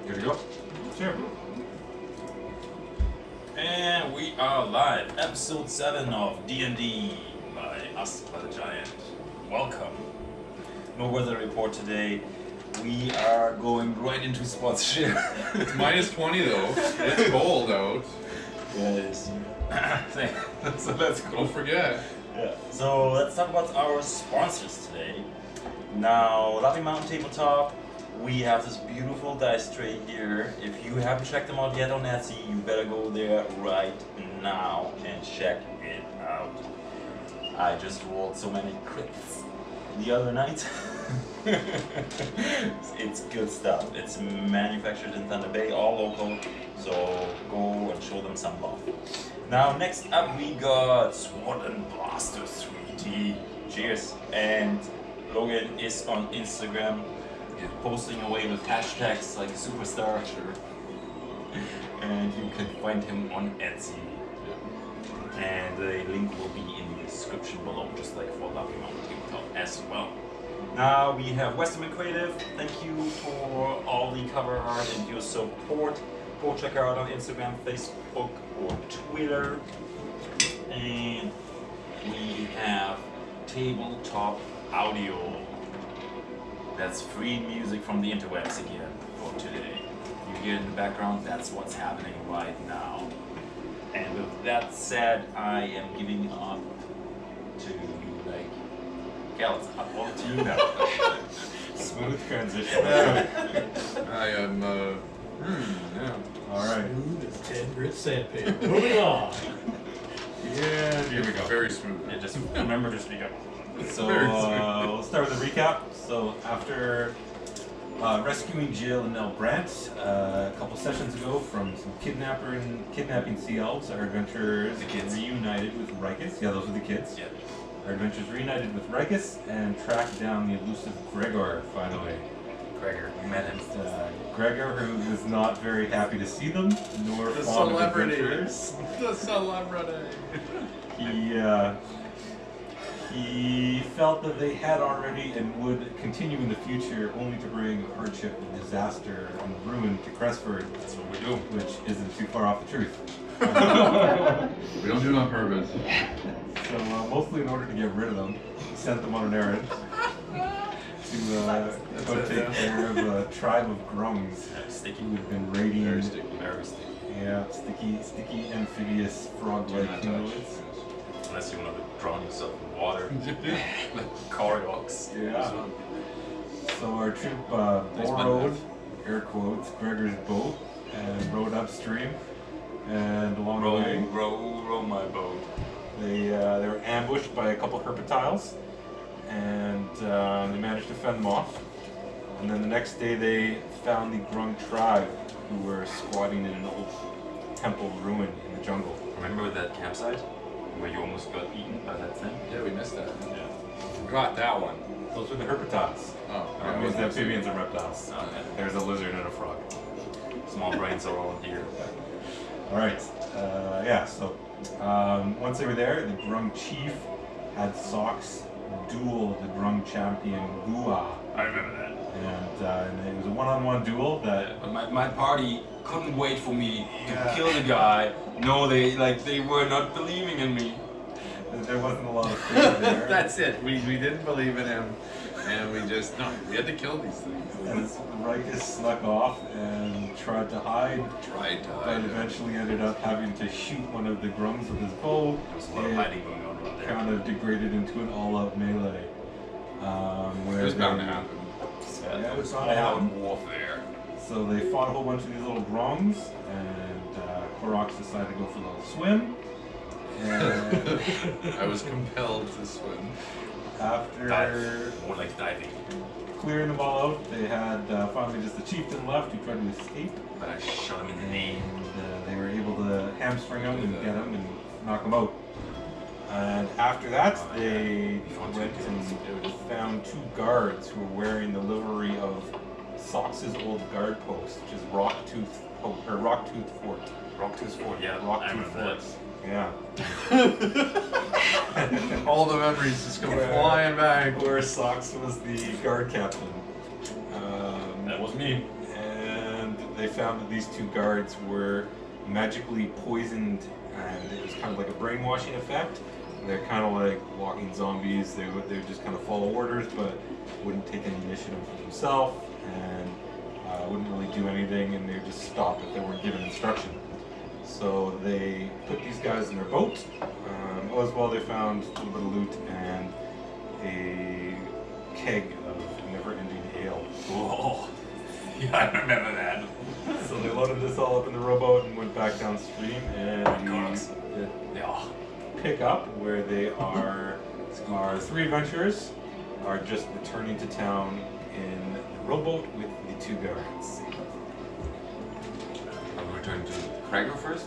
Good to go? Sure. And we are live, episode 7 of D&D by Us by the Giant. Welcome. No weather report today. We are going right into sponsorship. It's minus 20 though. It's cold out. Yes. So let's go. Don't forget. Yeah. So let's talk about our sponsors today. Now, Lappe Mountain Tabletop. We have this beautiful dice tray here. If you haven't checked them out yet on Etsy, you better go there right now and check it out. I just rolled so many crits the other night. It's good stuff. It's manufactured in Thunder Bay, all local, so go and show them some love. Now, next up we got Sword and Blaster 3D. Cheers. And Logan is on Instagram, posting away with hashtags like superstar. Sure. And you can find him on Etsy. And the link will be in the description below, just like for Lappe Mountain Tabletop as well. Now we have Westermann Creative. Thank you for all the cover art and your support. Go check her out on Instagram, Facebook, or Twitter. And we have Tabletop Audio. That's free music from the interwebs again for today. You hear it in the background, that's what's happening right now. And with that said, I am giving up to Kel, it's up to you now. Smooth transition. I am, yeah. Alright. Smooth as 10 grit sandpaper. Moving on. Yeah, here we go. Very smooth. Yeah, just remember to speak up. So we'll start with a recap. So after rescuing Jill and Nell Brandt a couple sessions ago from some kidnapping sea elves, our adventurers reunited with Rikas. Yeah, those were the kids. Yeah. Our adventurers reunited with Rikas and tracked down the elusive Gregor finally. Gregor, we met him. Gregor, who was not very happy to see them, nor The fond of celebrity. adventurers. The celebrity. He felt that they had already and would continue in the future only to bring hardship and disaster and ruin to Crestford. That's what we do. Which isn't too far off the truth. We don't do it on purpose. So mostly in order to get rid of them, he sent them on an errand to go take care of a tribe of grungs Sticky. who had been raiding. Very sticky. Very sticky. Yeah, sticky amphibious frog-like humanoids. Unless you want to drown yourself in water. Like Coriox. Yeah. So our troop borrowed, air quotes, Gregor's boat and rowed upstream. And along the way, row my boat. they were ambushed by a couple herpetiles, and they managed to fend them off. And then the next day they found the Grung tribe, who were squatting in an old temple ruin in the jungle. Remember that campsite where you almost got eaten by that thing? Yeah, we missed that. Yeah. Got that one. Those were the herpetiles. Oh, It was the amphibians and reptiles. Okay. There's a lizard and a frog. Small brains are all here. Alright, so once they were there, the Grung chief had Sox duel the Grung champion Gua. I remember that. And it was a one-on-one duel that... But my party couldn't wait for me to kill the guy. No, they were not believing in me. There wasn't a lot of faith there. That's it. We didn't believe in him, and we had to kill these things. And Rikas snuck off and tried to hide, but eventually ended up having to shoot one of the grungs with his bow. There's a lot of hiding going on around there. Kind of degraded into an all-out melee. It was bound to happen. Yeah, it was bound all to out happen. warfare. So they fought a whole bunch of these little grungs, and Koroks decided to go for a little swim. And I was compelled to swim. after Dive. More like diving. clearing them all out, they had finally just the chieftain left who tried to escape. But I shot him in the knee. And they were able to hamstring him and get him and knock him out. And after that, they went and found 2 guards who were wearing the livery of Sox's old guard post, which is Rocktooth Fort. Rocktooth Fort, yeah. Rocktooth Fort. Yeah. All the memories just go flying back. Where Sox was the guard captain. That was me. And they found that these two guards were magically poisoned, and it was kind of like a brainwashing effect. They're kind of like walking zombies. They would just kind of follow orders, but wouldn't take any initiative themselves, and wouldn't really do anything, and they would just stop if they weren't given instruction. So they put these guys in their boat. As well, they found a little bit of loot and a keg of never-ending ale. Whoa. Yeah, I remember that. So they loaded this all up in the rowboat and went back downstream, and Cars. Yeah. pick up where they are. Our three adventurers are just returning to town in the rowboat with the two guards. I'm returning to Gregor first.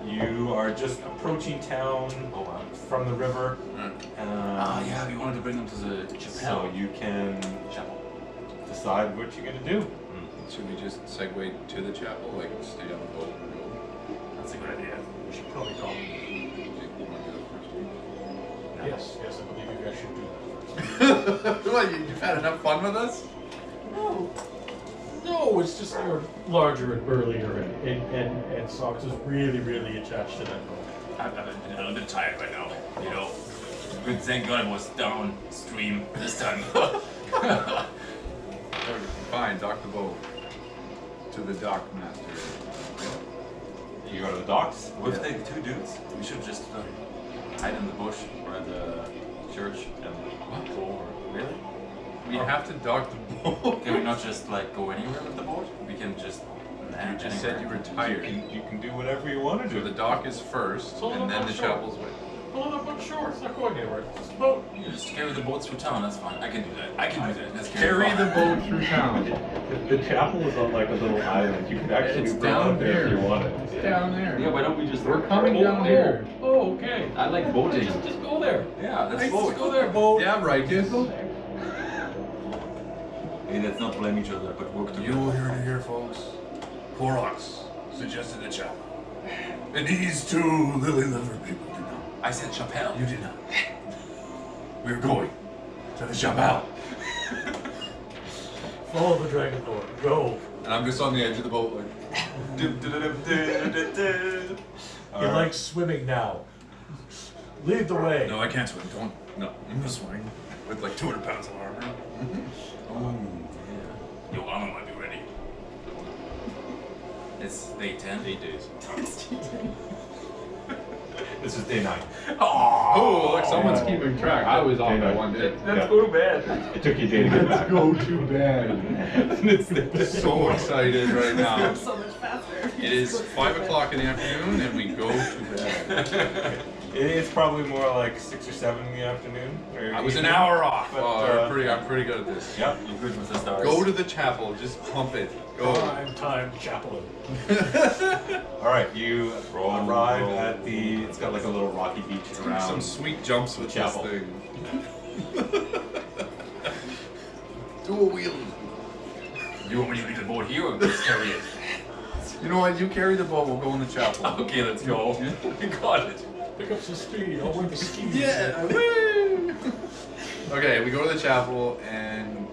You are just approaching town from the river. Yeah, we wanted to bring them to the chapel. So you can decide what you're gonna do. Should we just segue to the chapel, like stay on the boat and go? That's a good idea. We should probably talk. Yes, I believe you guys should do that. What, you've had enough fun with us? No, it's just you're larger and burlier, and Socks is really, really attached to that boat. I'm a little bit tired right now. You know, good thank God I was downstream this time. Fine, dock the boat to the dock master. You go to the docks. What if they two dudes? We should just hide in the bush or at the church and go over. Really? We have to dock the boat. Can we not just like go anywhere with the boat? We can just land You just said you anywhere. were tired. You can do whatever you want to So do. the dock is first, So and then I'm the sure. chapel's with. Pull it up on shore. It's not going anywhere. It's just a boat. You just carry the boat through town. That's fine. I can do that. I can do that. Let's Carry the boat through town. The chapel is on like a little island. You could actually It's run down out there if here. you wanted. It's down there. Yeah, why don't we just? We're coming down here. Oh, okay. I like boating. Just go there. Yeah, let's Nice. boat. Just go there, boat. Yeah, right, Just kids. go there. Hey, let's not blame each other, but work together. You heard it here, folks. Horrocks suggested the chapel. And these two lily-livered people did not. I said chapel. You did not. We're going to the chapel. Follow the dragon lord. Go. And I'm just on the edge of the boat, like. He likes swimming now. Lead the way. No, I can't swim. Don't. No, I'm gonna swing with like 200 pounds of armor. Oh, yeah. Your armor might be ready. It's day 10. 8 days. This is day 9. Oh, look, someone's keeping track. I was on Day by nine. 1 day. Yeah. go to bed. It took you a day to get back. Go to bed. So excited right now. So much faster. It is 5 o'clock in the afternoon, and we go to bed. It's probably more like 6 or 7 in the afternoon. Or I was an evening. hour off. But, I'm pretty good at this. Yep. You're good with the stars. Go to the chapel. Just pump it. Go. Time chaplain. All right, you arrive at the. It's got like a little rocky beach around. Some sweet jumps with this chapel. thing. Do a wheelie. You want me to leave the boat here or just carry it? You know what? You carry the boat. We'll go in the chapel. Okay, let's go. We got it. Pick up some speed. I'll win the skis. Yeah. Woo! Okay, we go to the chapel and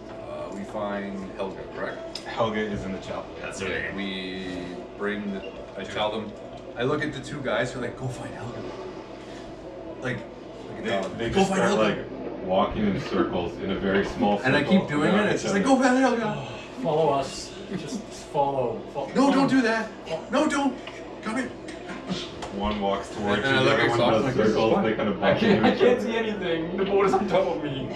we find Helga, correct? Helga is in the chapel. That's Okay, okay. we bring the. I tell them. I look at the two guys who are like, go find Helga. Like a dog. They Go just find start Helga. like walking in circles in a very small circle. And I keep doing around it. It's each just like, other. go find Helga. Follow us. Just follow. No, don't do that. No, don't. Come here. One walks towards you, And I the look other at one Soft does like, this is circles, fun. they kind of I bump into can't each other. see anything. The boat is on top of me.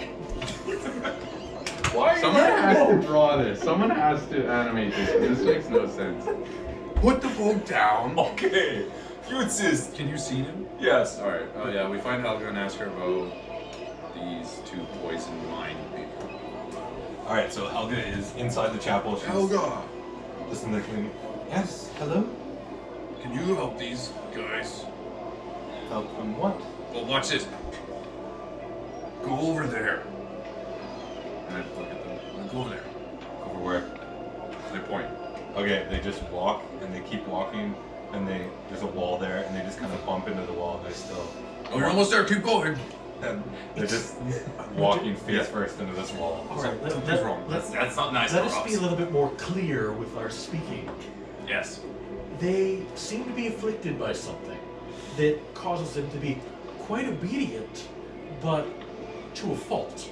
Why are you Someone there? has to draw this. Someone has to animate this. This makes no sense. Put the boat down. Okay. You insist. Can you see him? Yes. All right. Oh yeah, we find Helga and ask her about these two poison mind people. All right, so Helga is inside the chapel. She's Helga, listening to me. Yes, hello. Can you help these guys? Help them what? Well, watch this. Go over there. and I look at them. Go over there. Over where? They point. Okay, they just walk and they keep walking, and there's a wall there, and they just kind of bump into the wall. And they're still. Oh, you're almost there. Keep going. And they're just walking face first into this wall. All right, Something's wrong. let's That's not nice let for us be a little bit more clear with our speaking. Yes. They seem to be afflicted by something that causes them to be quite obedient, but to a fault.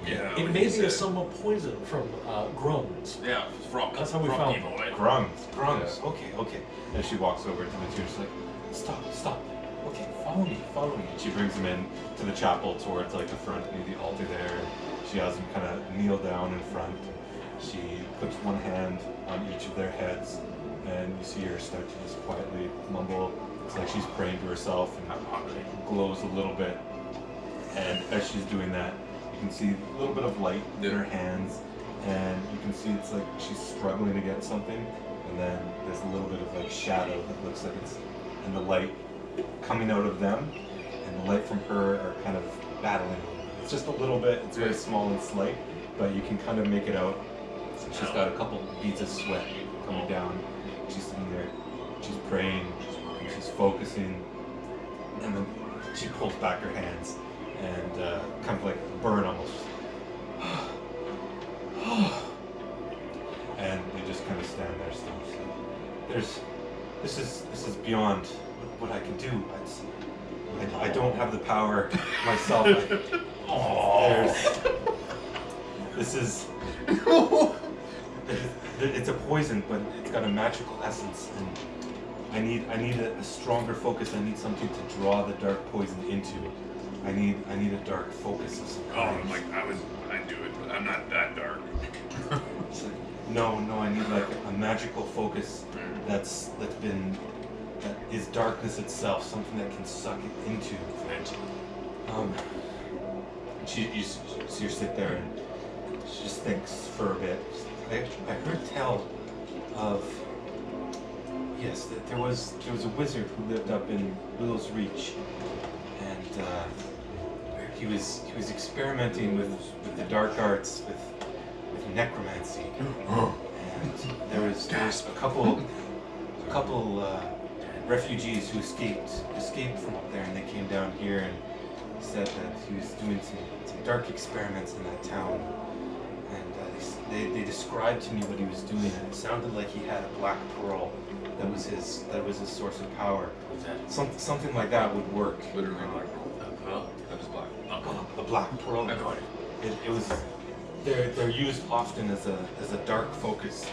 Yeah. It may be a somewhat poison from grunts. Yeah, frog. That's how we frog found people, right? Grunts. Okay. And she walks over to the two. She's like, stop. Okay, follow me. And she brings him in to the chapel towards like the front near the altar there. She has him kind of kneel down in front. She puts one hand on each of their heads, and you see her start to just quietly mumble. It's like she's praying to herself, and it glows a little bit. And as she's doing that, you can see a little bit of light in her hands, and you can see it's like she's struggling to get something, and then there's a little bit of like shadow that looks like it's in the light coming out of them, and the light from her are kind of battling. It's just a little bit, it's very small and slight, but you can kind of make it out. She's got a couple beads of sweat coming down. She's sitting there, she's praying, she's focusing, and then she pulls back her hands, and kind of like a bird almost. And they just kind of stand there still. This is beyond what I can do. I don't have the power myself. It's a poison, but it's got a magical essence, and I need a stronger focus. I need something to draw the dark poison into. I need a dark focus of some kind. Oh, like I'd do it, but I'm not that dark. It's like, no, I need like a magical focus that is darkness itself, something that can suck it into. You see her sit there and she just thinks for a bit. I heard tell of, yes, that there was a wizard who lived up in Willow's Reach, and he was experimenting with the dark arts, with necromancy, and there was a couple refugees who escaped from up there, and they came down here and said that he was doing some dark experiments in that town, and they described to me what he was doing, and it sounded like he had a black pearl that was his source of power. Something like that would work. Literally black pearl. That is black. A black pearl. It was. They're used often as a dark focus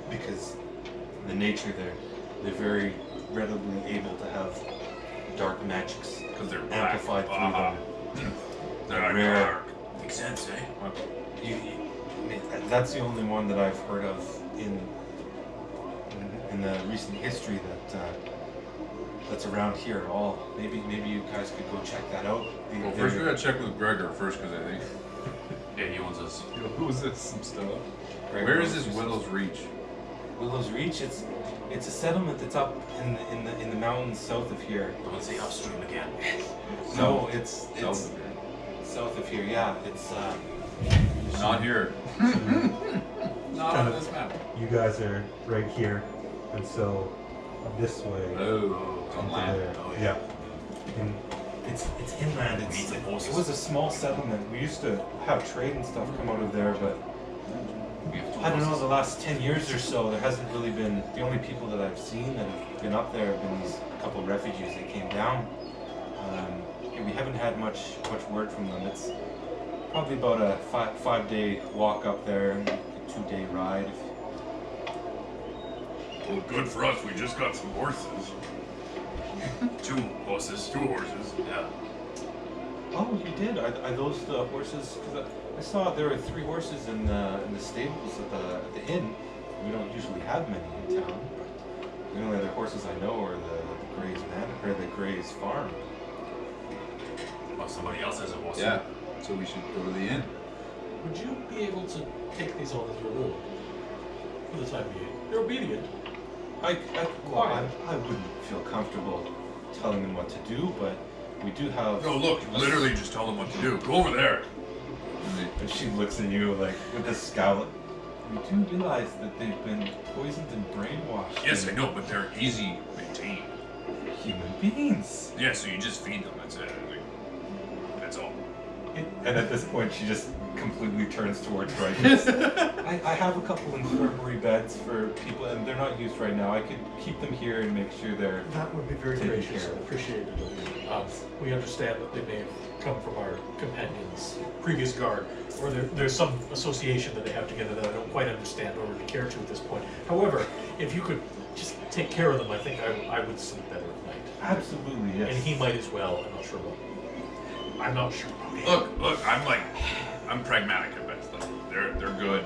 because the nature they're very readily able to have dark magics Because they're amplified through them. They're not Rare. dark. Makes sense, eh? That's the only one that I've heard of in the recent history that's around here at all. Maybe you guys could go check that out. Well, first we gotta check with Gregor first, because I think. Yeah, he wants us. Who is this? Some stuff. Gregor Where is knows this some Willow's Reach? Willow's Reach. It's a settlement that's up in the mountains south of here. Don't say upstream again. No, it's South of here. south of here. Yeah, it's Not here. Not Kind on of- this map. You guys are right here, and so this way Oh, on into land. there. Oh, Yeah. and it's inland. It was a small settlement. We used to have trade and stuff come out of there, but I don't know, the last 10 years or so, there hasn't really been, the only people that I've seen that have been up there have been these couple of refugees that came down. We haven't had much word from them. It's probably about a 5-day walk up there, and a 2-day ride. Well, good for us. We just got some horses. Two horses. Two horses. Yeah. Oh, you did? Are those the horses? Because I saw there were 3 horses in the stables at the inn. We don't usually have many in town. The only other horses I know are the Gray's Manor, or the Gray's Farm. Oh, somebody else has a horse. Yeah. So we should go to the inn. Would you be able to take these on as your own for the time being? They're obedient. I wouldn't feel comfortable telling them what to do, but we do have. No, look. Literally, just tell them what to do. Go over there. And she looks at you like with this scowl. We do realize that they've been poisoned and brainwashed. Yes, I know, but they're easy maintained. Human beings. Yeah, so you just feed them. That's it. Like, that's all. And at this point, she just completely turns towards Rikas. I have a couple infirmary beds for people, and they're not used right now. I could keep them here and make sure they're. That would be very Taken gracious care and of. appreciated of you. We understand that they may have come from our companions' previous guard, or there's some association that they have together that I don't quite understand or would care to at this point. However, if you could just take care of them, I think I would sleep better at night. Absolutely, yes. And he might as well. I'm not sure about. I'm not sure about him. Look, I'm pragmatic at best. Like, they're good.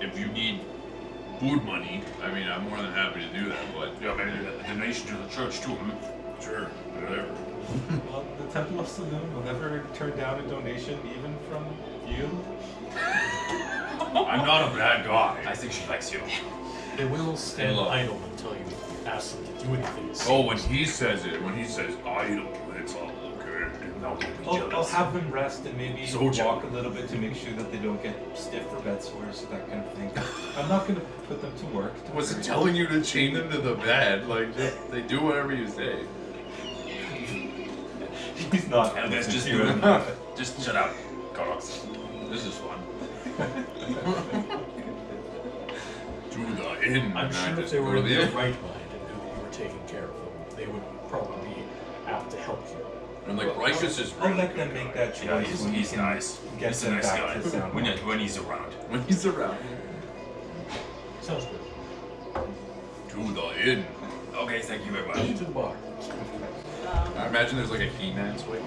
If you need food money, I mean, I'm more than happy to do that. But Yeah, maybe a donation to the church too. sure, whatever. Well, the Temple of Saloon will never turn down a donation, even from you. I'm not a bad guy. I think she likes you. They will stand Look. idle until you ask them to do anything. Oh, when he says idle, it's all okay. No, don't be I'll jealous. have them rest and maybe So walk jealous. a little bit to make sure that they don't get stiff for bed sores, that kind of thing. I'm not going to put them to work. don't Was it worry. telling you to chain them to the bed? Like, just, they do whatever you say. He's not. And let's just listening do to it. him. Just shut up, Koroks. This is fun. To the inn. I'm and I sure if just they go were to in the their inn. right mind and knew that you were taking care of them, they would probably be apt to help you. And like Righteous is I'll really let them good make guy. that choice Yeah, he's when nice. get He's a them nice back guy. to sound When mind. he's around. When he's around. Sounds good. To the inn. Okay, thank you very To much. the bar. I imagine there's like a He-Man swing.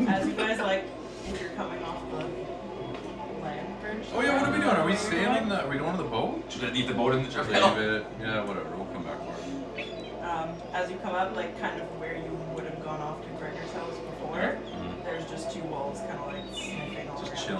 As you guys if you're coming off the land bridge. Oh yeah, what are we doing? Are we sailing? Are we going to the boat? Should I leave the boat in the Leave chapel? it. Yeah, whatever. We'll come back for it. As you come up, kind of where you would have gone off to Gregor's house before, there's just two wolves kind of sniffing all Just around. chilling.